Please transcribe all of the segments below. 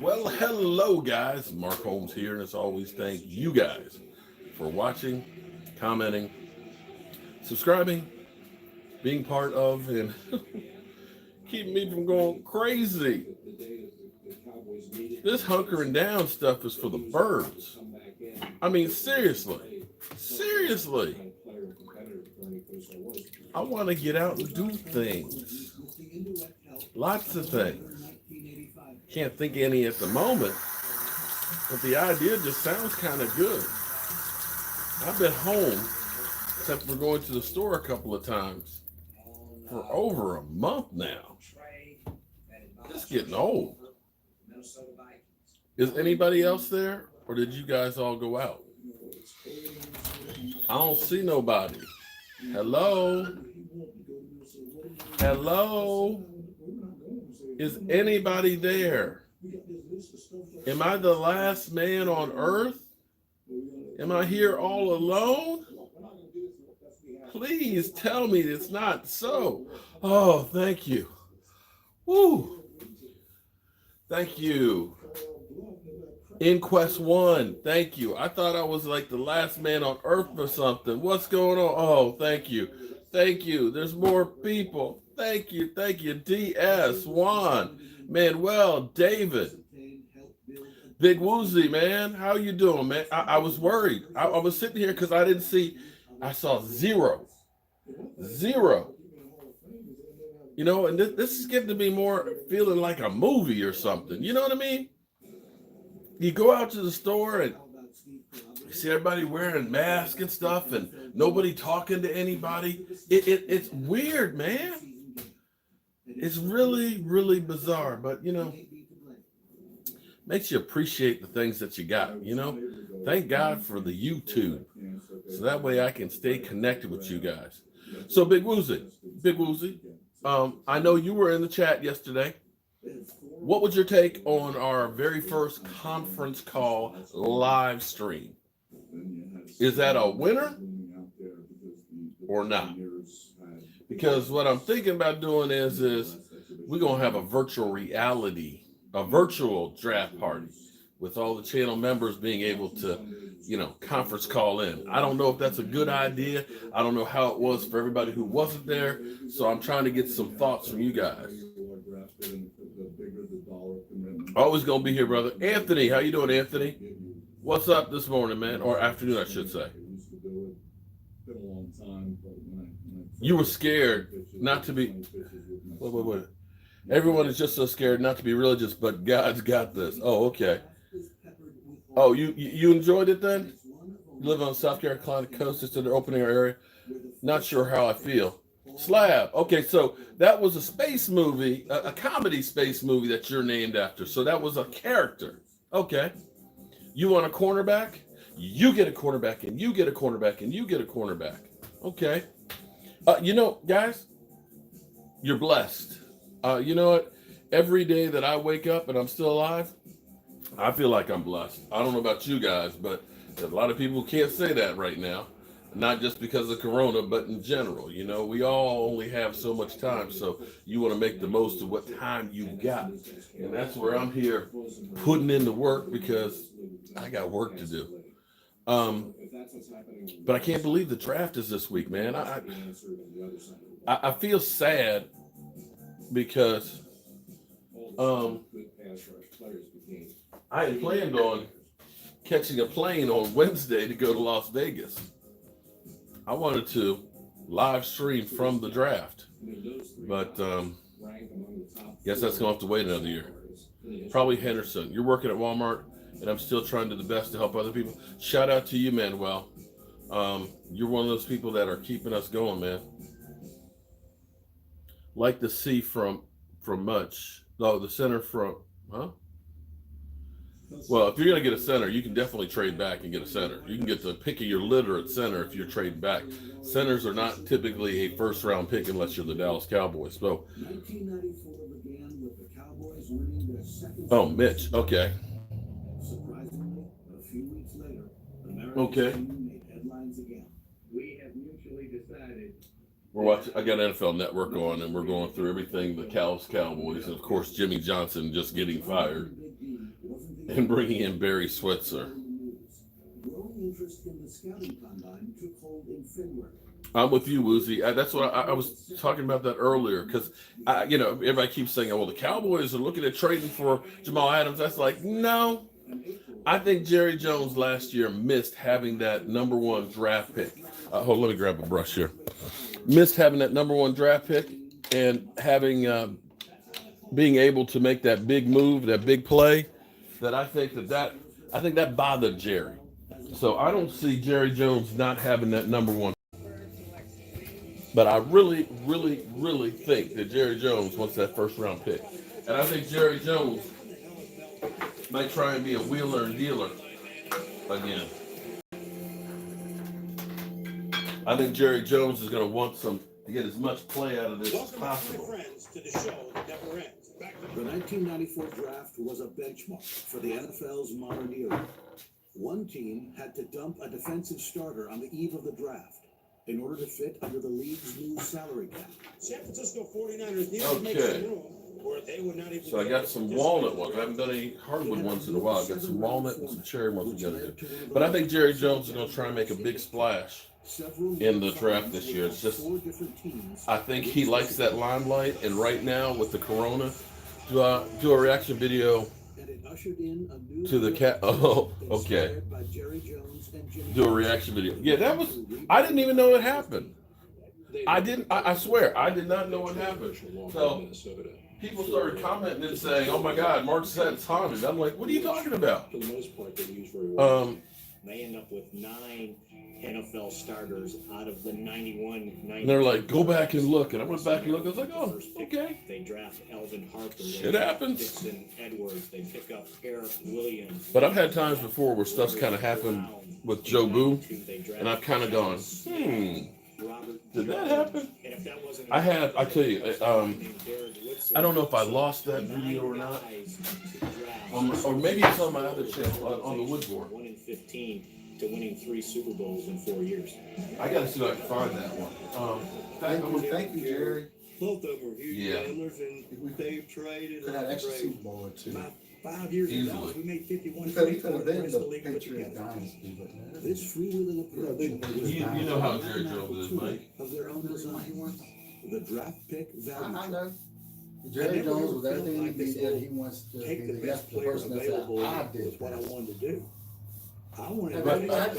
Well, hello, guys. Mark Holmes here, and as always, thank you guys for watching, commenting, subscribing, being part of, and keeping me from going crazy. This hunkering down stuff is for the birds. I mean, seriously. Seriously. I want to get out and do things. Lots of things. Can't think of any at the moment, but the idea just sounds kind of good. I've been home, except for going to the store a couple of times, for over a month now. It's getting old. Is anybody else there, or did you guys all go out? I don't see nobody. Hello? Hello? Is anybody there? Am I the last man on earth? Am I here all alone? Please tell me it's not so. Oh, thank you. Woo. Thank you. Inquest 1, thank you. I thought I was like the last man on earth or something. What's going on? Oh, thank you. Thank you. There's more people. Thank you. Thank you. DS, Juan, Manuel, David, Big Woozy, man. How you doing, man? I was worried. I was sitting here because I didn't see, I saw zero. Zero. You know, and this is getting to be more feeling like a movie or something. You know what I mean? You go out to the store and you see everybody wearing masks and stuff and nobody talking to anybody. It's weird, man. It's really, really bizarre. But, you know, makes you appreciate the things that you got, you know? Thank God for the YouTube. So that way I can stay connected with you guys. So Big Woozy, I know you were in the chat yesterday. What was your take on our very first conference call live stream? Is that a winner or not? Because what I'm thinking about doing is we're going to have a virtual draft party with all the channel members being able to, you know, conference call in. I don't know if that's a good idea. I don't know how it was for everybody who wasn't there. So I'm trying to get some thoughts from you guys. Always gonna be here, brother. Anthony, how you doing, Anthony? What's up this morning, man? Or afternoon, I should say. You were scared not to be. Wait. Everyone is just so scared not to be religious, but God's got this. Oh, okay. Oh, you enjoyed it then? You live on the South Carolina coast, it's in the open air area. Not sure how I feel. Slab. Okay, so that was a space movie, a comedy space movie that you're named after. So that was a character. Okay. You want a cornerback? You get a cornerback, and you get a cornerback, and you get a cornerback. Okay. You know, guys, you're blessed. You know what? Every day that I wake up and I'm still alive, I feel like I'm blessed. I don't know about you guys, but a lot of people can't say that right now. Not just because of Corona, but in general. You know, we all only have so much time, so you want to make the most of what time you got. And that's where I'm here putting in the work because I got work to do. But I can't believe the draft is this week, man. I feel sad because I had planned on catching a plane on Wednesday to go to Las Vegas. I wanted to live stream from the draft, but guess that's going to have to wait another year. Probably Henderson. You're working at Walmart, and I'm still trying to do the best to help other people. Shout out to you, Manuel. You're one of those people that are keeping us going, man. Like to see from much. Oh, the center from, huh? Well, if you're going to get a center, you can definitely trade back and get a center. You can get the pick of your litter at center if you're trading back. Centers are not typically a first-round pick unless you're the Dallas Cowboys. So, oh, Mitch. Okay. Okay. We have mutually decided We're watching. I got NFL Network on, and we're going through everything the Cowboys, and of course Jimmy Johnson just getting fired and bringing in Barry Switzer. I'm with you, Woozy. That's what I was talking about that earlier because, everybody keeps saying, "Oh, well, the Cowboys are looking at trading for Jamal Adams." That's like, no. I think Jerry Jones last year missed having that number one draft pick. Hold on, let me grab a brush here. Missed having that number one draft pick and having being able to make that big move, that big play. That I think that bothered Jerry. So I don't see Jerry Jones not having that number one. But I really, really, really think that Jerry Jones wants that first round pick. And I think Jerry Jones might try and be a wheeler and dealer again. I think Jerry Jones is going to want to get as much play out of this as possible. Friends to the show that never ends. The 1994 draft was a benchmark for the NFL's modern era. One team had to dump a defensive starter on the eve of the draft in order to fit under the league's new salary cap. San Francisco 49ers needed to make some room, or they would not even. So I got some walnut ones. I haven't done any hardwood ones in a while. I got some walnut and some cherry ones we got to do. But I think Jerry Jones is going to try and make a big splash in the draft this year. It's just, I think he likes that limelight, and right now with the corona, do a reaction video to the cat. Oh, okay. Do a reaction video. Yeah, that was. I didn't even know it happened. I swear, I did not know what happened. So people started commenting and saying, "Oh my God, Mark said it's haunted." I'm like, "What are you talking about?" For the most part, they end up with 9 NFL starters out of the 91. And they're like, "Go back and look." And I went back and looked. I was like, "Oh, okay." They draft Elvin Harper. Shit happens. Dixon Edwards. They pick up Eric Williams. But I've had times before where stuff's kind of happened with Joe Boo, and I've kind of gone, did that happen? I tell you, I don't know if I lost that video or not. Or maybe it's on my other channel, on the Woodboard. 1-15 to winning 3 Super Bowls in 4 years. I got to see if I can find that one. Thank you, Jerry. Both of them were huge gamblers, and they've traded. Could have extra Super Bowl or 2. 5 years ago, we made 51. We could have been the Patriot dynasty, but this freewheeling approach. You know how Jerry Jones is, Mike. Of their own design. The draft pick value. I know. Jerry Jones with everything he did, he wants to take be the the best person player that said, available. I did What I this. wanted to do. I wanted.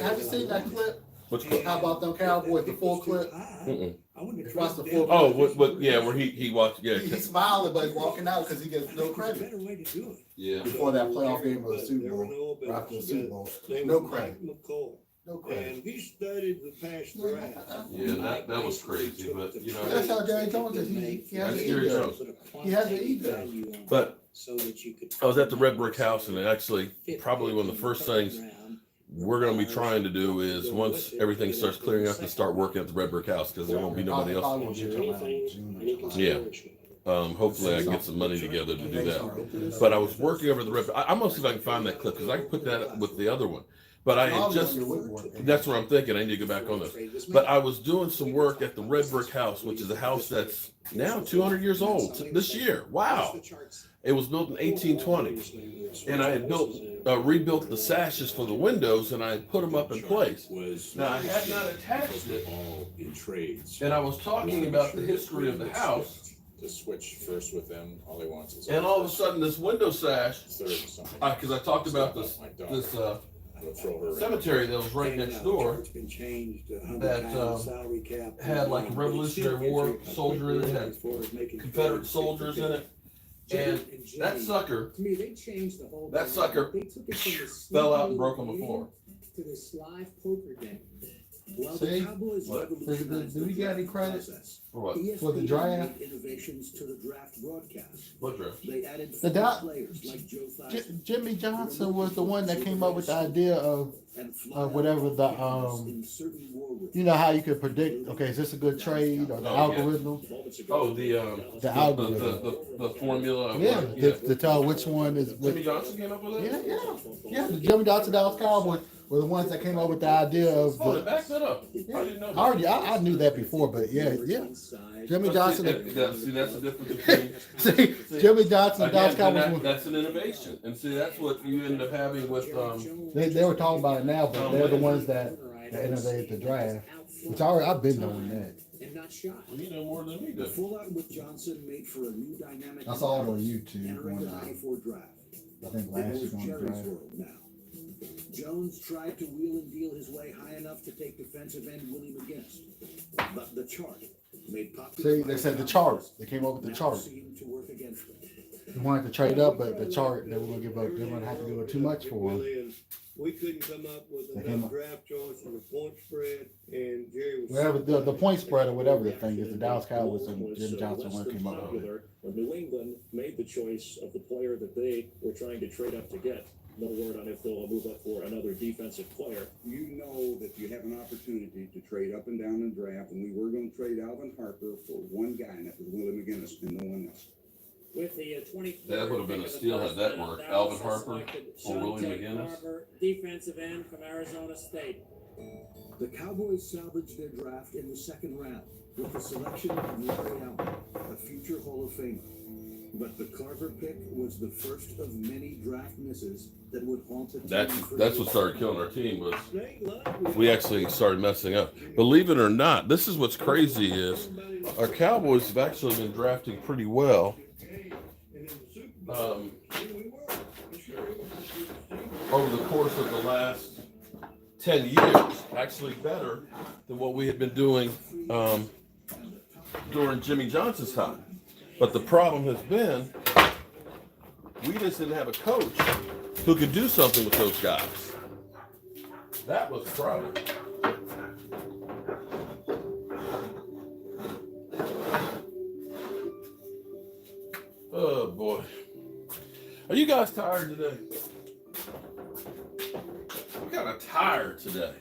Have you seen that clip? Which clip? How about them Cowboys, the full clip? Watch the full Oh, where he watched, He's smiling, but he's walking out because he gets no credit. Better way to do it. Yeah. Before that playoff game of the Super Bowl, after the Super Bowl, no credit. No credit. And he studied the past draft. Yeah, that was crazy, but That's how Jerry Jones is. He has an Jerry ego. Jones. He has an ego. But I was at the Red Brick House, and actually, probably one of the first things we're going to be trying to do is once everything starts clearing up, to start working at the Red Brick House because there won't be nobody else. Yeah. Hopefully I can get some money together to do that. But I was working over the Red. I'm gonna see if I can find that clip because I can put that with the other one. But that's what I'm thinking. I need to go back on this. But I was doing some work at the Red Brick House, which is a house that's now 200 years old this year. Wow. It was built in 1820. And I had rebuilt the sashes for the windows, and I had put them up in place. Now, I had not attached it. And I was talking about the history of the house. To switch first with them, all he wants is. And all of a sudden, this window sash, because I talked about this cemetery that was right next door, that had like a Revolutionary War soldier in it, had Confederate soldiers in it, and that sucker fell out and broke on the floor. To this live poker game. Well, See? the Cowboys Do we get any credit For what? for the draft? Innovations to the draft broadcast. What draft? They added players like Joe Theismann. Jimmy Johnson was the one that came up with the idea of whatever the you know how you could predict. Okay, is this a good trade or the algorithm? Oh, the algorithm. the formula. To tell which one is. Jimmy Johnson came up with it. Yeah. Jimmy Johnson, Dallas Cowboys. were the ones that came up with the idea of. Hold it, back that up. Yeah, I didn't know that. I knew that before, but yeah. Jimmy Johnson. See, that's the difference between. See, Jimmy Johnson, Dallas Again, Cowboys. that's an innovation, and see, that's what you end up having with. They were talking about it now, but they're the ones that innovated the draft. Which I've been knowing that. And not shot. You know more than me The do. fallout with Johnson made for a new dynamic. I saw it on YouTube And a when record high for draft. I think It last was year on the Jerry's draft. world now. Jones tried to wheel and deal his way high enough to take defensive end Willie McGinnis. But the chart made popular. See, they said the chart. They came up with the now chart. seemed to work against them. They wanted to trade up, but the chart they were gonna give up. They were gonna have to give up too much for him. We couldn't come up with They came enough up- draft choice for the point spread, and Jerry was. Whatever the point spread or whatever the thing is, the Dallas Cowboys and Jim Johnson less one than came up with. popular when New England made the choice of the player that they were trying to trade up to get. No word on if they'll move up for another defensive player. You know that you have an opportunity to trade up and down in draft, and we were going to trade Alvin Harper for one guy, and that was Willie McGinnis, and no one else. With the 23rd That would have been a steal had that worked. Alvin Harper or Willie McGinnis. Defensive end from Arizona State. The Cowboys salvaged their draft in the second round with the selection of Larry Allen, a future Hall of Famer. But the Carver pick was the first of many draft misses that would haunt the team. That's what started killing our team was we actually started messing up. Believe it or not, this is what's crazy is our Cowboys have actually been drafting pretty well. Over the course of the last 10 years, actually better than what we had been doing during Jimmy Johnson's time. But the problem has been we just didn't have a coach who could do something with those guys. That was the problem. Oh boy. Are you guys tired today? I'm kind of tired today.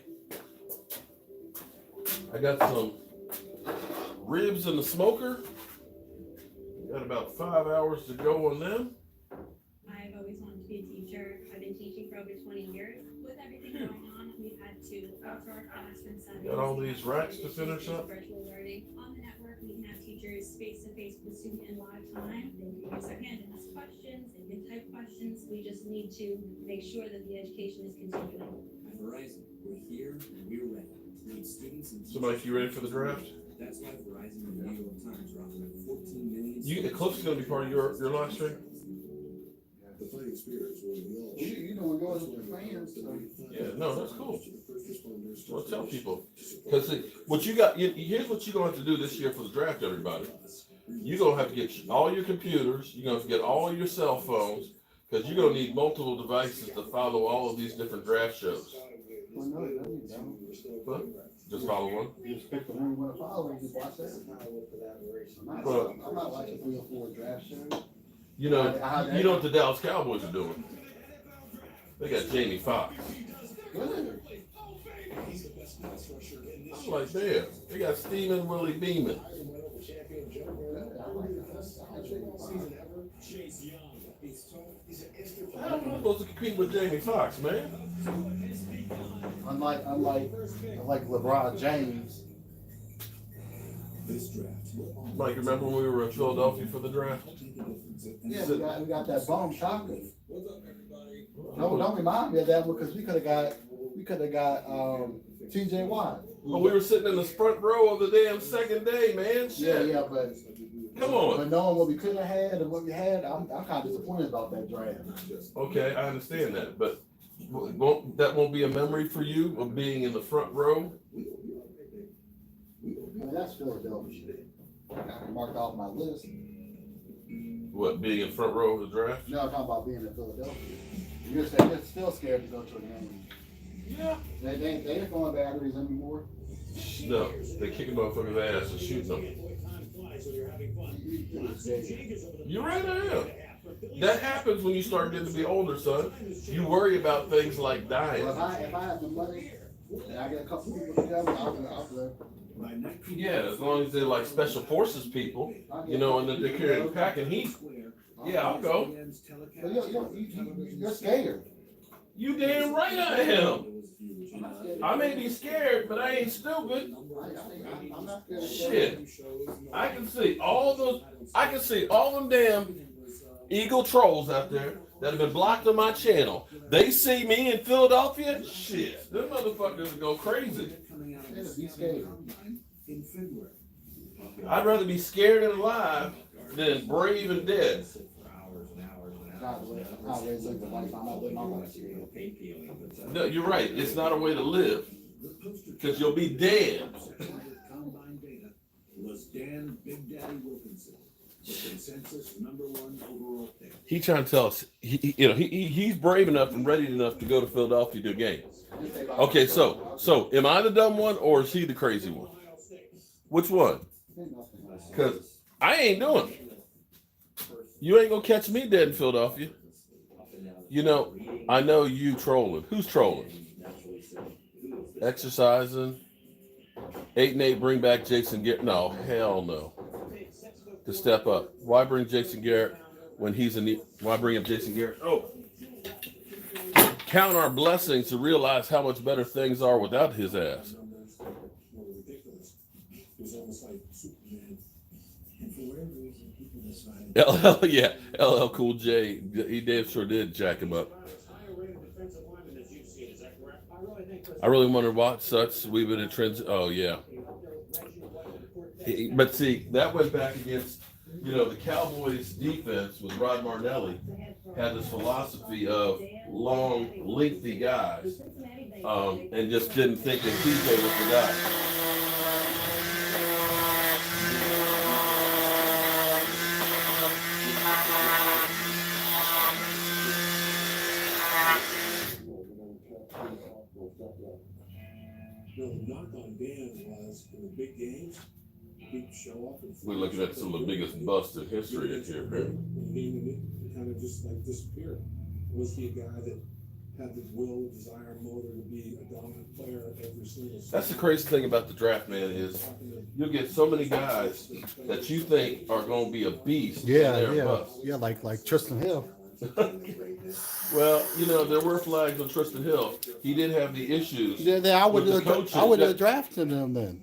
I got some ribs in the smoker. Got about 5 hours to go on them. I've always wanted to be a teacher. I've been teaching for over 20 years. With everything going on, we've had to outsource our classroom settings. Got all these racks to finish up. Virtual learning. On the network, we can have teachers face-to-face with the student in live time. They can use their hand and ask questions. They can type questions. We just need to make sure that the education is continuing. At Verizon, we're here and we're ready to meet students and So, Mike, you ready for the draft? That's why Verizon and the New York Times are offering 14 million. You, Eclipse is going to be part of your live stream? The fighting spirit is really all. You know, we're going with the fans. Yeah, no, that's cool. Well, tell people. Because what you got, here's what you're going to have to do this year for the draft, everybody. You're going to have to get all your computers, you're going to have to get all your cell phones, because you're going to need multiple devices to follow all of these different draft shows. Well, no, you don't. What? Just follow one? You just pick the one you want to follow and just watch that. I'm not watching 3 or 4 draft shows. You know what the Dallas Cowboys are doing? They got Jamie Foxx. Good. I'm like, there. They got Steven Willie Beeman. How am I supposed to compete with Jamie Foxx, man? Unlike LeBron James. This draft. Mike, remember when we were in Philadelphia for the draft? Yeah, we got that bomb shocker. No, don't remind me of that one because we could have got TJ Watt. But we were sitting in the front row of the damn second day, man. Shit. Yeah, but Come on. But knowing what we could have had and what we had, I'm kind of disappointed about that draft. Okay, I understand that, but that won't be a memory for you of being in the front row? I mean, that's Philadelphia. I got it marked off my list. What, being in front row of the draft? No, I'm talking about being in Philadelphia. You're still scared to go to a game. Yeah. They ain't throwing batteries anymore. No, they kicking motherfuckers' ass and shooting them. You're right, I am. That happens when you start getting to be older, son. You worry about things like dying. Well, if I have the money and I get a couple people together, I'll play. Yeah, as long as they're like special forces people, you know, and that they're carrying pack and heat. Yeah, I'll go. But you're scared. You damn right I am. I may be scared, but I ain't stupid. I'm not scared. Shit. I can see all them damn Eagle trolls out there that have been blocked on my channel. They see me in Philadelphia. Shit. Them motherfuckers go crazy. Be scared. In February. I'd rather be scared and alive than brave and dead. No, you're right. It's not a way to live. Because you'll be dead. Combine data was Dan Big Daddy Wilkinson, the consensus #1 overall pick. He trying to tell us, he's brave enough and ready enough to go to Philadelphia to do a game. Okay, so am I the dumb one or is he the crazy one? Which one? Because I ain't doing it. You ain't gonna catch me dead in Philadelphia. You know, I know you trolling. Who's trolling? Exercising. 8-8 bring back Jason Garrett. No, hell no. To step up. Why bring Jason Garrett when he's in the... Why bring up Jason Garrett? Oh. Count our blessings to realize how much better things are without his ass. LL, yeah. LL Cool J. He damn sure did jack him up. I really wonder what such we've been in trends. Oh, yeah. But see, that went back against, the Cowboys defense with Rod Martinelli had this philosophy of long, lengthy guys, and just didn't think that TJ was the guy. The knock on Dan was in the big games, he'd show up and We're looking at some of the biggest busts in history in here. It kind of just like disappeared. Was he a guy that had the will, desire, motor to be a dominant player every single season? That's the crazy thing about the draft, man, is you'll get so many guys that you think are going to be a beast. Yeah, like Tristan Hill. Well, there were flags on Tristan Hill. He did have the issues. I would have drafted him then.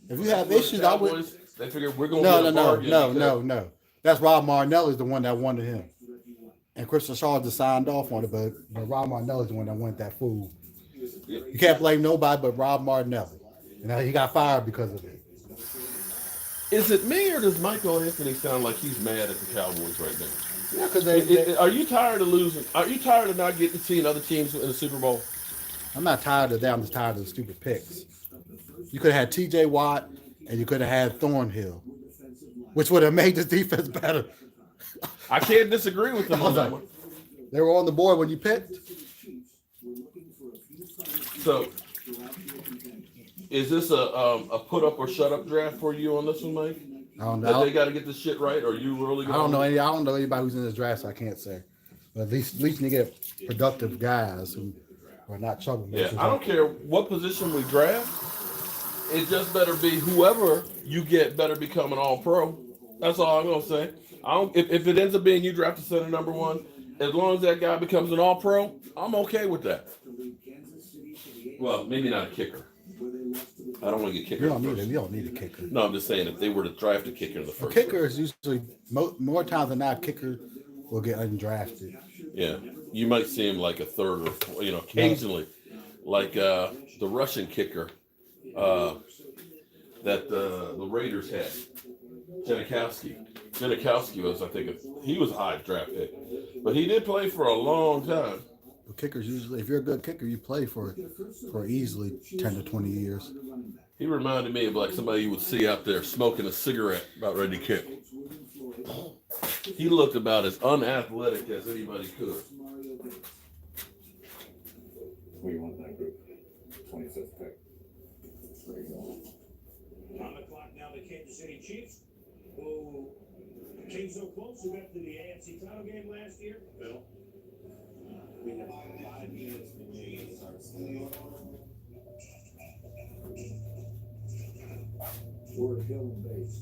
If you have issues, I would. They figured we're going to No. That's Rob Martinelli is the one that wanted him, and Christian Shaw just signed off on it. But Rob Martinelli is the one that wanted that fool. You can't blame nobody but Rob Martinelli. He got fired because of it. Is it me or does Michael Anthony sound like he's mad at the Cowboys right now? Yeah, because are you tired of losing? Are you tired of not getting to see other teams in the Super Bowl? I'm not tired of that. I'm just tired of the stupid picks. You could have had T.J. Watt and you could have had Thornhill, which would have made this defense better. I can't disagree with them on that one. They were on the board when you picked. So, is this a put up or shut up draft for you on this one, Mike? I don't That know. they got to get this shit right, or you really? I don't know anybody who's in this draft, so I can't say. But at least you get productive guys who are not troublemakers. Yeah, I don't care what position we draft. It just better be whoever you get better become an all-pro. That's all I'm gonna say. If it ends up being you draft the center #1, as long as that guy becomes an all-pro, I'm okay with that. Well, maybe not a kicker. I don't want to get kicker. You don't need a kicker. No, I'm just saying if they were to draft a kicker in the A first. kicker is usually more times than not, kicker will get undrafted. Yeah, you might see him like a third or fourth, occasionally, like the Russian kicker that the Raiders had, Janikowski. Janikowski was, I think, he was a high draft pick, but he did play for a long time. Well, kickers usually, if you're a good kicker, you play for easily 10 to 20 years. He reminded me of like somebody you would see out there smoking a cigarette about ready to kick. He looked about as unathletic as anybody could. We want that group. 25th pick. There you go. On the clock now, the Kansas City Chiefs, who came so close, who got to the AFC title game last year. Bill. We have 5 minutes to James We're Hill and base.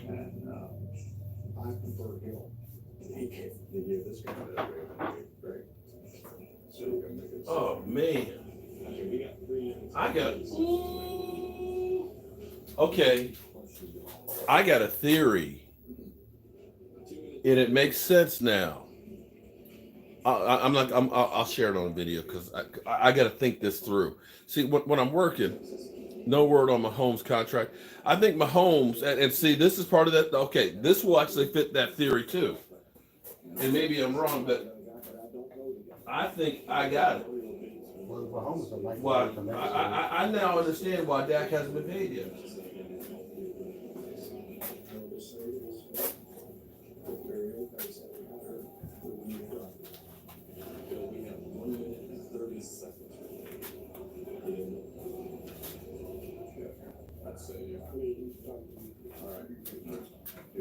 And I prefer Hill. They gave this guy that great. Oh man. I got okay. I got a theory, and it makes sense now. I'll share it on video because I got to think this through. See, when I'm working, no word on Mahomes' contract. I think Mahomes, and see, this is part of that. Okay, this will actually fit that theory too. And maybe I'm wrong, but I think I got it. Why? I now understand why Dak hasn't been paid yet.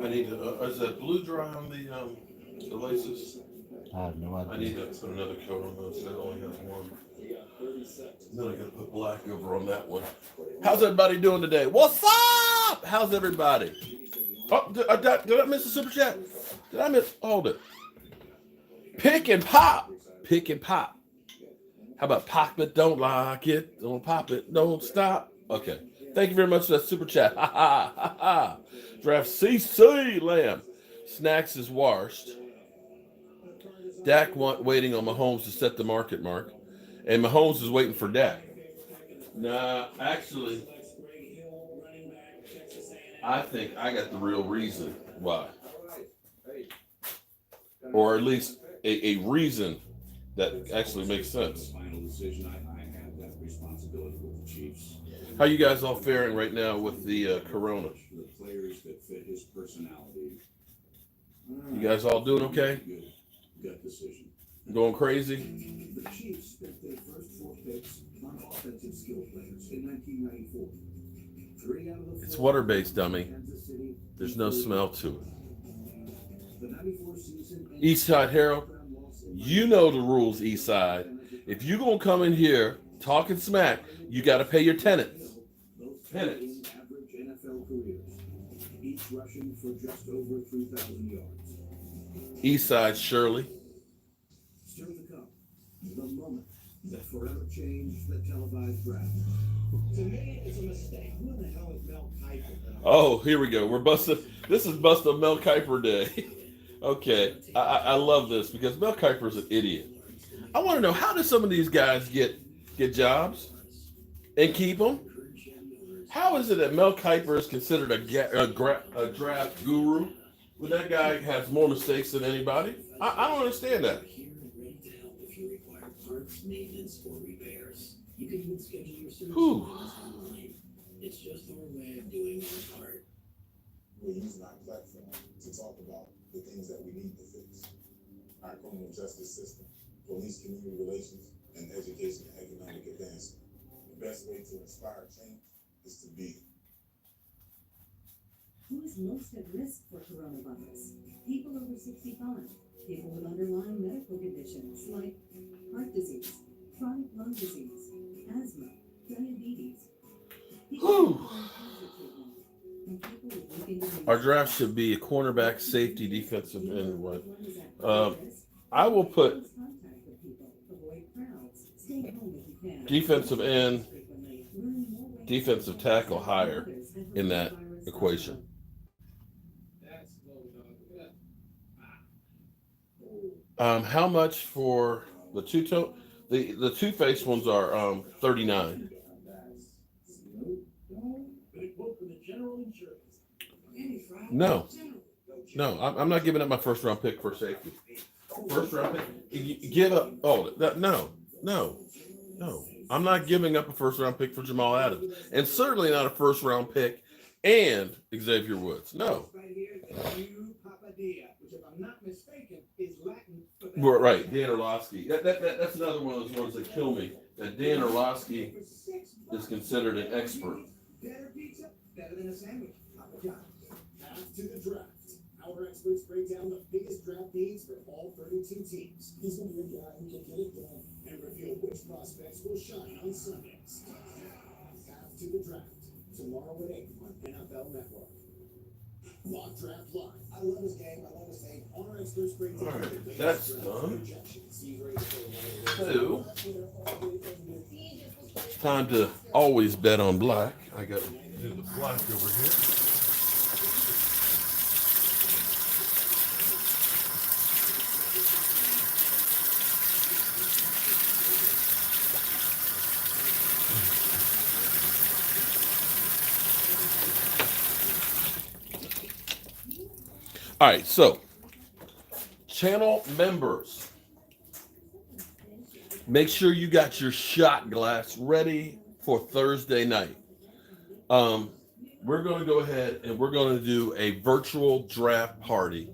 I need to. Is that blue dry on the laces? I have no idea. I need to put another coat on those. That only has one. Then I gotta put black over on that one. How's everybody doing today? What's up? How's everybody? Oh, did I miss a super chat? Did I miss? Hold it. Pick and pop. Pick and pop. How about pop it, don't like it, don't pop it, don't stop. Okay. Thank you very much for that super chat. Ha ha ha ha. Draft CC Lamb. Snacks is washed. Dak waiting on Mahomes to set the market mark. And Mahomes is waiting for Dak. Nah, actually, I think I got the real reason why. Or at least a reason that actually makes sense. Final decision, I have that responsibility with the Chiefs. How you guys all faring right now with the corona? The players that fit his personality. You guys all doing okay? Gut decision. Going crazy? The Chiefs spent their first 4 picks on offensive skill players in 1994. 3 out of the 4 It's water-based, dummy. Kansas City. There's no smell to it. The 94 season. Eastside Harold, you know the rules, Eastside. If you're going to come in here talking smack, you got to pay your tenants. Tenants. Average NFL careers, each rushing for just over 3,000 yards. Eastside Shirley. Still to come, the moment that forever changed the televised draft. To me, it's a mistake. Who the hell is Mel Kiper? Oh, here we go. We're busting. This is Busted Mel Kiper Day. Okay. I love this because Mel Kiper's an idiot. I want to know, how do some of these guys get jobs and keep them? How is it that Mel Kiper is considered a draft guru when that guy has more mistakes than anybody? I don't understand that. Here and ready to help if you require parts, maintenance, or repairs. You can even schedule your service online. It's just our way of doing our part. We're using our platform to talk about the things that we need to fix. Our criminal justice system, police community relations, and education and economic advancement. The best way to inspire change is to be. Who is most at risk for coronavirus? People over 65, people with underlying medical conditions like heart disease, chronic lung disease, asthma, diabetes. Whew. Our draft should be a cornerback, safety, defensive end. What? I will put defensive end, defensive tackle higher in that equation. How much for the two-tone? The two-faced ones are $39. No, I'm not giving up my first round pick for safety. First round pick, give up. Oh, no. I'm not giving up a first round pick for Jamal Adams, and certainly not a first round pick and Xavier Woods. No. Right, Dan Orlovsky. That's another one of those ones that kill me. That Dan Orlovsky is considered an expert. Better pizza, better than a sandwich. Path to the draft. Our experts break down the biggest draft needs for all 32 teams. He's going to be a guy who can get it done and reveal which prospects will shine on Sundays. Path to the draft. Tomorrow at 8 on NFL Network. Mock Draft Live. I love this game. I love this game. On our experts bring All right, that's done. So, time to always bet on black. I got to do the black over here. All right, so channel members, make sure you got your shot glass ready for Thursday night. We're going to go ahead and we're going to do a virtual draft party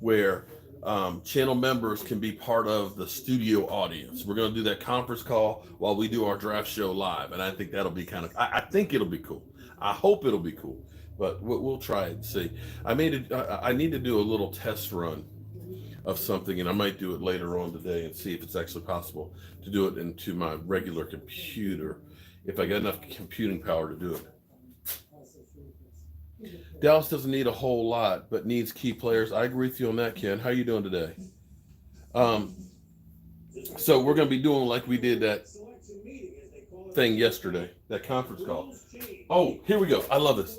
where channel members can be part of the studio audience. We're going to do that conference call while we do our draft show live, and I think that'll be kind of, I think it'll be cool. I hope it'll be cool. But we'll try it and see. I need to do a little test run of something, and I might do it later on today and see if it's actually possible to do it into my regular computer, if I got enough computing power to do it. Dallas doesn't need a whole lot, but needs key players. I agree with you on that, Ken. How are you doing today? So we're going to be doing like we did that thing yesterday, that conference call. Oh, here we go. I love this.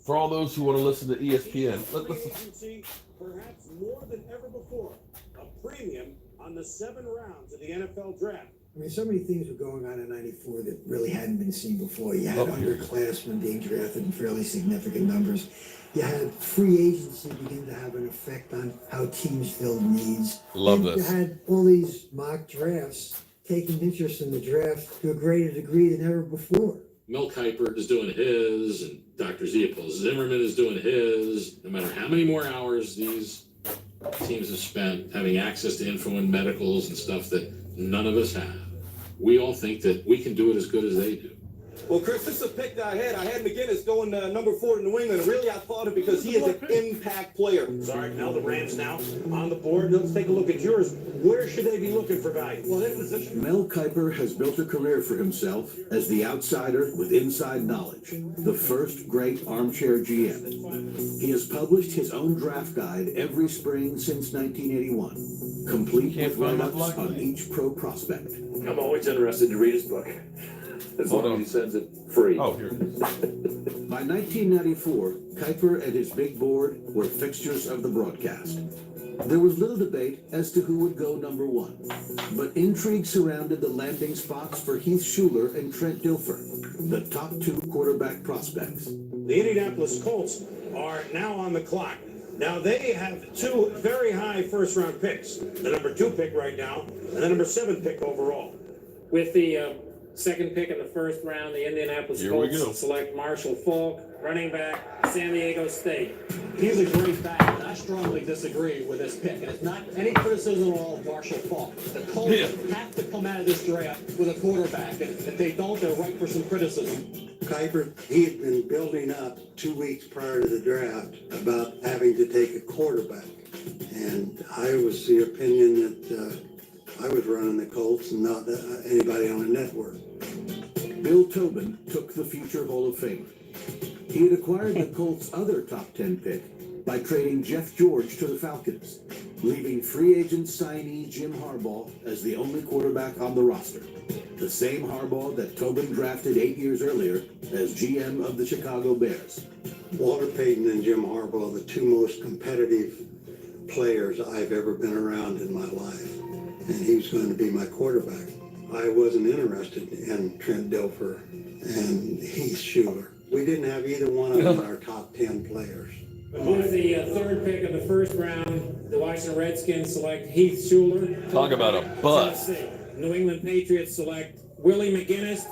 For all those who want to listen to ESPN, listen. Perhaps more than ever before, a premium on the 7 rounds of the NFL draft. I mean, so many things were going on in '94 that really hadn't been seen before. You had underclassmen being drafted in fairly significant numbers. You had free agency begin to have an effect on how teams filled needs. Love and this. You had all these mock drafts taking interest in the draft to a greater degree than ever before. Mel Kiper is doing his, and Dr. Zimmerman is doing his. No matter how many more hours these teams have spent having access to info and medicals and stuff that none of us have, we all think that we can do it as good as they do. Well, Chris, this is a pick that I had. McGinnis going number 4 to New England. Really, I thought it because he is an impact player. Sorry, now the Rams now on the board. Let's take a look at yours. Where should they be looking for value? Well, that position. Mel Kiper has built a career for himself as the outsider with inside knowledge, the first great armchair GM. He has published his own draft guide every spring since 1981, complete with write-ups on each pro prospect. I'm always interested to read his book. As long as he sends it free. Oh, here it is. By 1994, Kiper and his big board were fixtures of the broadcast. There was little debate as to who would go number 1, but intrigue surrounded the landing spots for Heath Shuler and Trent Dilfer, the top 2 quarterback prospects. The Indianapolis Colts are now on the clock. Now they have 2 very high first-round picks. The number 2 pick right now, and the number 7 pick overall. With the second pick in the first round, the Indianapolis Colts select Marshall Falk, running back, San Diego State. He's a great back, and I strongly disagree with this pick. And it's not any criticism at all of Marshall Falk. The Colts have to come out of this draft with a quarterback, and if they don't, they're right for some criticism. Kiper, he had been building up 2 weeks prior to the draft about having to take a quarterback. And I was the opinion that I was running the Colts and not anybody on the network. Bill Tobin took the future Hall of Famer. He had acquired the Colts' other top 10 pick by trading Jeff George to the Falcons, leaving free agent signee Jim Harbaugh as the only quarterback on the roster. The same Harbaugh that Tobin drafted 8 years earlier as GM of the Chicago Bears. Walter Payton and Jim Harbaugh, the 2 most competitive players I've ever been around in my life. And he was going to be my quarterback. I wasn't interested in Trent Dilfer and Heath Shuler. We didn't have either one of them in our top 10 players. With the third pick of the first round, the Washington Redskins select Heath Shuler. Talk about a bust. New England Patriots select Willie McGinnis,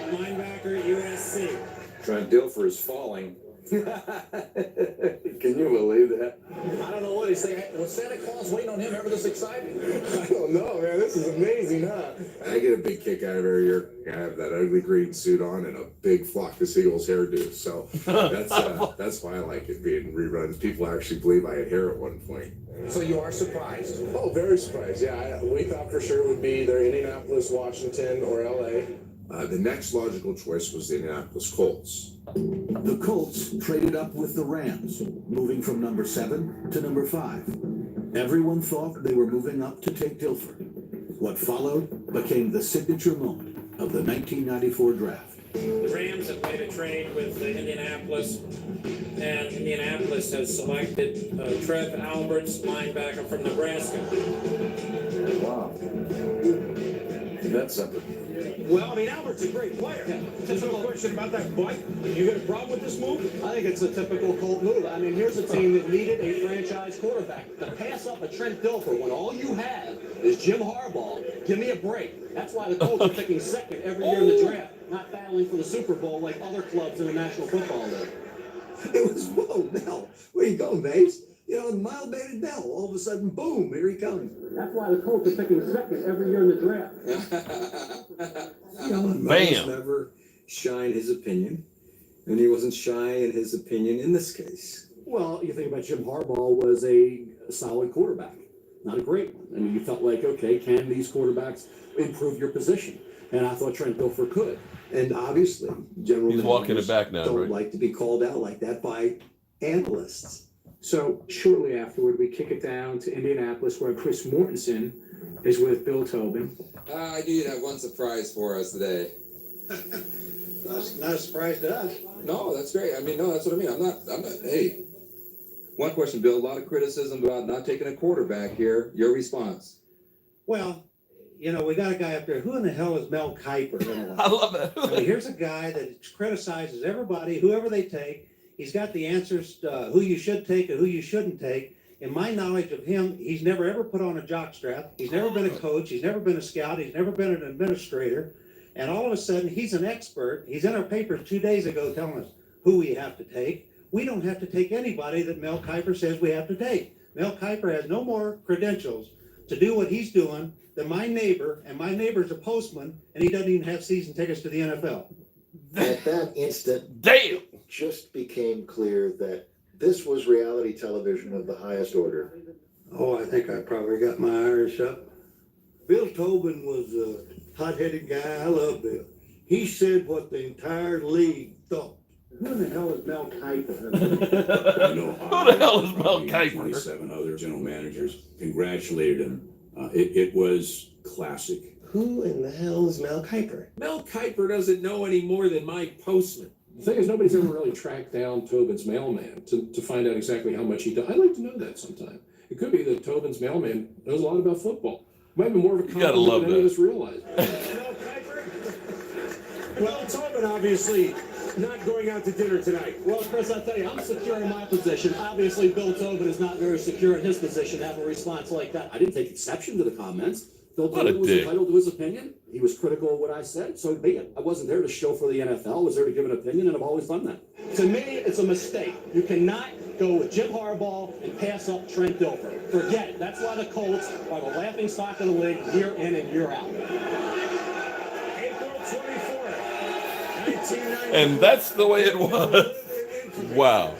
linebacker, USC. Trent Dilfer is falling. Can you believe that? I don't know what he's saying. Was Santa Claus waiting on him ever this excited? I don't know, man. This is amazing, huh? I get a big kick out of every year. I have that ugly green suit on and a big flock of seagulls hairdo. So that's why I like it being reruns. People actually believe I had hair at one point. So you are surprised? Oh, very surprised. Yeah, we thought for sure it would be either Indianapolis, Washington, or LA. The next logical choice was the Indianapolis Colts. The Colts traded up with the Rams, moving from number 7 to number 5. Everyone thought they were moving up to take Dilfer. What followed became the signature moment of the 1994 draft. The Rams have made a trade with Indianapolis, and Indianapolis has selected Trev Alberts, linebacker from Nebraska. Wow. That's something. Well, I mean, Albert's a great player. There's no question about that, but you got a problem with this move? I think it's a typical Colt move. I mean, here's a team that needed a franchise quarterback. To pass up a Trent Dilfer when all you have is Jim Harbaugh, give me a break. That's why the Colts are picking second every year in the draft, not battling for the Super Bowl like other clubs in the National Football League. It was, whoa, Mel, where you going, Bates? You know, mild-mannered Mel, all of a sudden, boom, here he comes. That's why the Colts are picking second every year in the draft. You know, Mel's never shy in his opinion, and he wasn't shy in his opinion in this case. Well, you think about Jim Harbaugh was a solid quarterback, not a great one. I mean, you felt like, okay, can these quarterbacks improve your position? And I thought Trent Dilfer could. And obviously, general He's walking it back now, don't right? like to be called out like that by analysts. So shortly afterward, we kick it down to Indianapolis, where Chris Mortensen is with Bill Tobin. I knew you'd have one surprise for us today. Not a surprise to us. No, that's great. I mean, no, that's what I mean. I'm not, hey. One question, Bill. A lot of criticism about not taking a quarterback here. Your response? Well, you know, we got a guy up there. Who in the hell is Mel Kiper? I love it. I mean, here's a guy that criticizes everybody, whoever they take. He's got the answers to who you should take and who you shouldn't take. In my knowledge of him, he's never ever put on a jockstrap. He's never been a coach. He's never been a scout. He's never been an administrator. And all of a sudden, he's an expert. He's in our papers 2 days ago telling us who we have to take. We don't have to take anybody that Mel Kiper says we have to take. Mel Kiper has no more credentials to do what he's doing than my neighbor, and my neighbor's a postman, and he doesn't even have season tickets to the NFL. At that instant, damn, it just became clear that this was reality television of the highest order. Oh, I think I probably got my Irish up. Bill Tobin was a hot-headed guy. I love Bill. He said what the entire league thought. Who in the hell is Mel Kiper? I know Who the hell is Mel Kiper? 27 other general managers congratulated him. It was classic. Who in the hell is Mel Kiper? Mel Kiper doesn't know any more than Mike Postman. The thing is, nobody's ever really tracked down Tobin's mailman to find out exactly how much he does. I'd like to know that sometime. It could be that Tobin's mailman knows a lot about football. Might be more of a compliment than any of us realize. Well, Tobin obviously not going out to dinner tonight. Well, Chris, I'll tell you, I'm secure in my position. Obviously, Bill Tobin is not very secure in his position to have a response like that. I didn't take exception to the comments. Bill Tobin was entitled to his opinion. He was critical of what I said, so be it. I wasn't there to show for the NFL. I was there to give an opinion, and I've always done that. To me, it's a mistake. You cannot go with Jim Harbaugh and pass up Trent Dilfer. Forget it. That's why the Colts are the laughing stock of the league year in and year out. April 24th, 1990. And that's the way it was. Wow.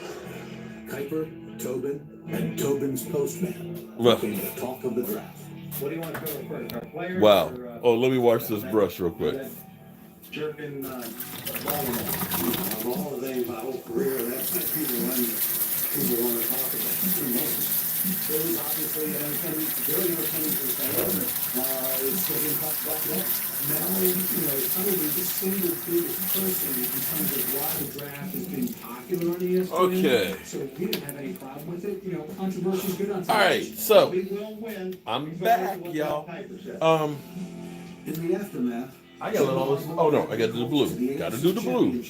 Kiper, Tobin, and Tobin's postman Well. became the talk of the draft. What do you want to go first? Our players? Wow. Or, Oh, let me wash this brush real quick. Jerking ball Of all the things my whole career, that's what people want to talk about the most. There was obviously an entertainment, very entertaining for the fans. It's still being talked about today. Mel, probably the single biggest person in terms of why the draft has been popular on ESPN. Okay. So we didn't have any problem with it. Controversy is good on television. All right, so We will win. I'm back, y'all. In the aftermath, I gotta let all this. Oh no, I gotta do the blue. Gotta do the blue.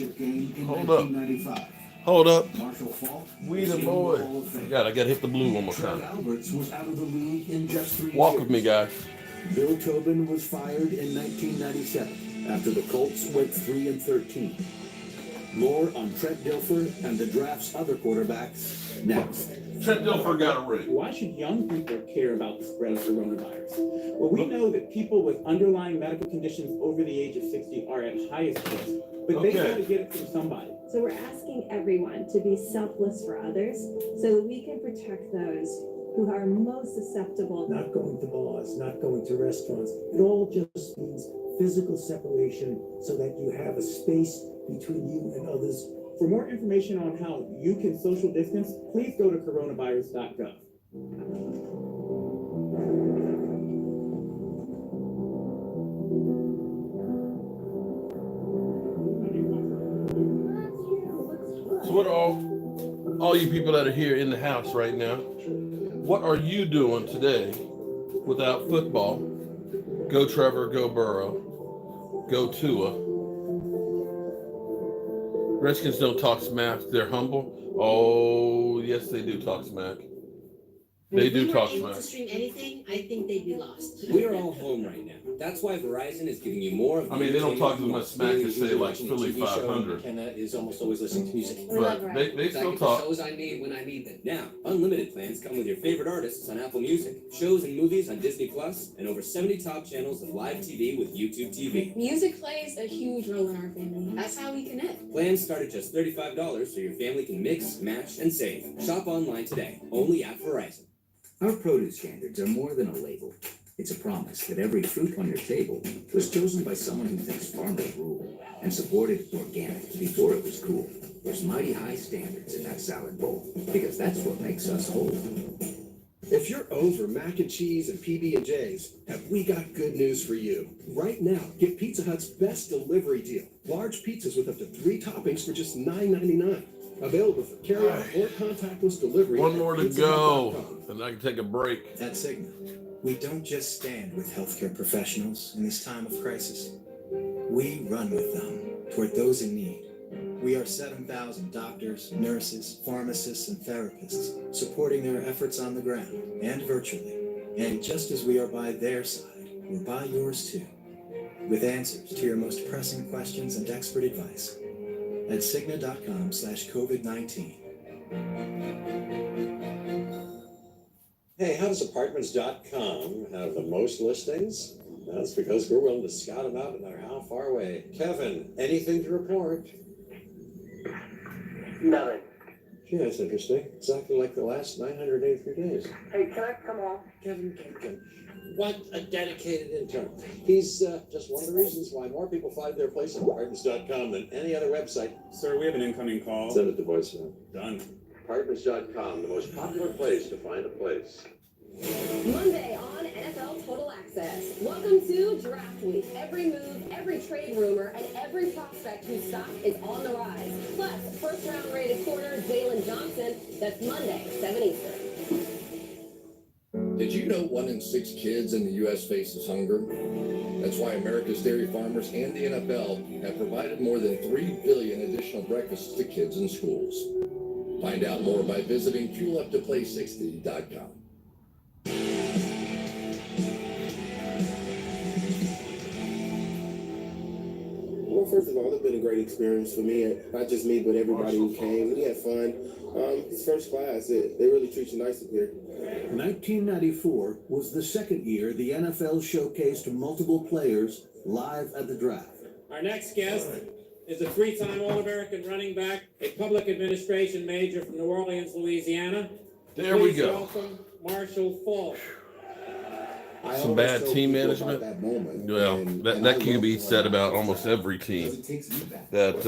Hold up. Hold up. We the boy. God, I gotta hit the blue one more time. Alberts was out of the league in just 3 years. Walk with me, guys. Bill Tobin was fired in 1997 after the Colts went 3-13. More on Trent Dilfer and the draft's other quarterbacks next. Trent Dilfer got a ring. Why should young people care about the spread of coronavirus? Well, we know that people with underlying medical conditions over the age of 60 are at highest risk, but they got to get it from somebody. So we're asking everyone to be selfless for others so that we can protect those who are most susceptible. Not going to bars, not going to restaurants. It all just means physical separation so that you have a space between you and others. For more information on how you can social distance, please go to coronavirus.gov. So what are all you people that are here in the house right now, what are you doing today without football? Go Trevor, go Burrow, go Tua. Redskins don't talk smack, they're humble. Oh, yes, they do talk smack. They do talk If we were able smack. to stream anything, I think they'd be lost. We are all home right now. That's why Verizon is giving you more of the I mean, they don't talk as entertainment much smack as say like watching a Philly TV show, 500. McKenna is almost always listening to music. But they still The talk. shows I need when I need them. Now, unlimited plans come with your favorite artists on Apple Music, shows and movies on Disney Plus, and over 70 top channels of live TV with YouTube TV. Music plays a huge role in our family. That's how we connect. Plans start at just $35 so your family can mix, match, and save. Shop online today, only at Verizon. Our produce standards are more than a label. It's a promise that every fruit on your table was chosen by someone who thinks farmers rule and supported organic before it was cool. There's mighty high standards in that salad bowl because that's what makes us whole. If you're over mac and cheese and PB&Js, have we got good news for you? Right now, get Pizza Hut's best delivery deal. Large pizzas with up to 3 toppings for just $9.99. Available for carryout or contactless delivery. One more to go, and I can take a break. At Cigna, we don't just stand with healthcare professionals in this time of crisis. We run with them toward those in need. We are 7,000 doctors, nurses, pharmacists, and therapists supporting their efforts on the ground and virtually. And just as we are by their side, we're by yours too, with answers to your most pressing questions and expert advice at Cigna.com/COVID-19. Hey, how does Apartments.com have the most listings? That's because we're willing to scout them out no matter how far away. Kevin, anything to report? Nothing. Yeah, that's interesting. Exactly like the last 983 days. Hey, can I come on? Kevin. What a dedicated intern. He's just one of the reasons why more people find their place at Apartments.com than any other website. Sir, we have an incoming call. Send it to voicemail. Done. Apartments.com, the most popular place to find a place. Monday on NFL Total Access. Welcome to Draft Week. Every move, every trade rumor, and every prospect whose stock is on the rise. Plus, first-round rated corner Jalen Johnson. That's Monday, 7 Eastern. Did you know 1 in 6 kids in the U.S. faces hunger? That's why America's dairy farmers and the NFL have provided more than 3 billion additional breakfasts to kids in schools. Find out more by visiting fueluptoplay60.com. Well, first of all, it's been a great experience for me, not just me, but everybody who came. We had fun. It's first class. They really treat you nice up here. 1994 was the second year the NFL showcased multiple players live at the draft. Our next guest is a 3-time All-American running back, a public administration major from New Orleans, Louisiana. There we Please go. welcome Marshall Falk. Some bad team management. Well, that can be said about almost every team. That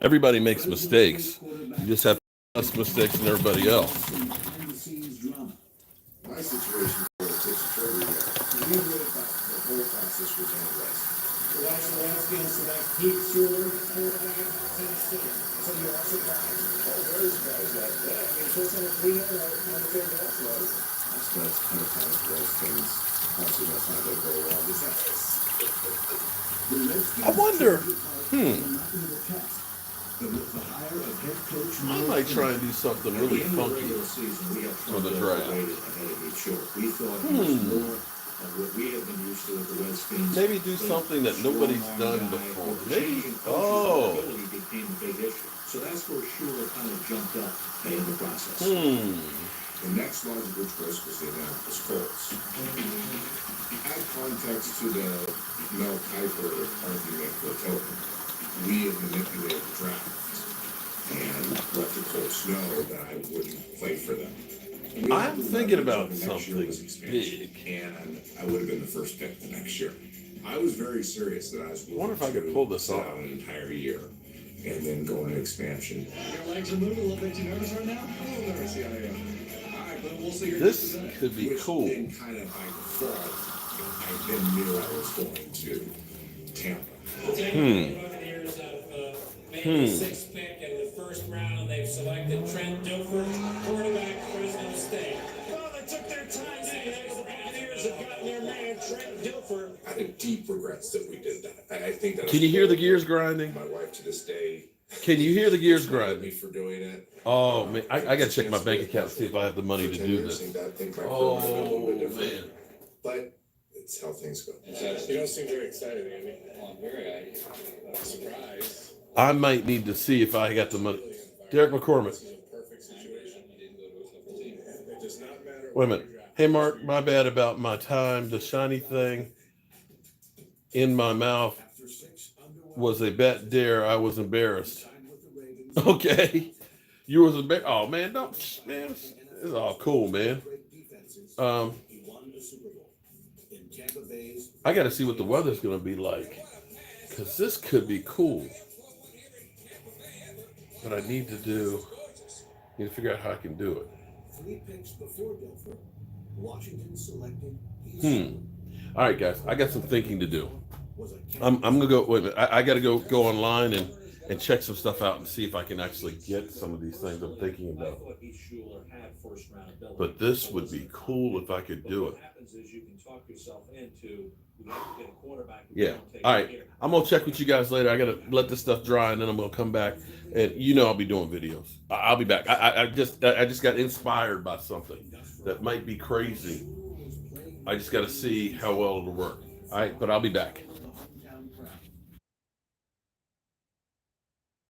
everybody makes mistakes. You just have less mistakes than everybody else. My situation takes a trigger yet. We knew about the whole process was on rice. The Washington Redskins select Pete Sewell, quarterback, Tennessee. So you are surprised. Oh, very surprised at that. I mean, first time we know how the fair boss was. I spent 100 times Redskins. Obviously, that's not going to go well. I wonder, I might try and do something really funky for the draft. Maybe do something that nobody's done before. Maybe, So that's for sure kind of jumped up in the process. The next logical choice was the Indianapolis Colts. Add context to the Mel Kiper argument for Tobin. We have manipulated the draft and let the Colts know that I wouldn't play for them. I'm thinking about something big. And I would have been the first pick the next year. I was very serious that I was. I wonder if I could pull this off. An entire year, and then go into expansion. Your legs are moving a little bit. Too nervous right now? A little nervous, yeah, I am. All right, but we'll see. This could be cool. Then kind of by default, I then knew I was going to Tampa. Buccaneers have made the sixth pick in the first round, and they've selected Trent Dilfer, quarterback, Fresno State. Oh, they took their time. The Buccaneers have gotten their man, Trent Dilfer. I had deep regrets that we did that. I think that. Can you hear the gears grinding? My wife to this day. Can you hear the gears grinding? Me for doing it. Oh man, I gotta check my bank account to see if I have the money to do this. Oh man. But it's how things go. You don't seem very excited, Andy. Well, I'm very surprised. I might need to see if I got the money. Derek McCormick. Perfect situation. You didn't go to a couple teams. It does not matter. Wait a minute. Hey Mark, my bad about my time. The shiny thing in my mouth was a bet dare. I was embarrassed. Okay. You was embarrassed. Oh man, don't man. This is all cool, man. I gotta see what the weather's gonna be like. Cause this could be cool. But I need to figure out how I can do it. 3 picks before Dilfer, Washington selected. All right, guys, I got some thinking to do. I'm gonna go. Wait a minute. I gotta go online and check some stuff out and see if I can actually get some of these things I'm thinking about. But this would be cool if I could do it. Yeah. All right. I'm gonna check with you guys later. I gotta let this stuff dry and then I'm gonna come back and I'll be doing videos. I'll be back. I just got inspired by something that might be crazy. I just got to see how well it'll work. All right, but I'll be back.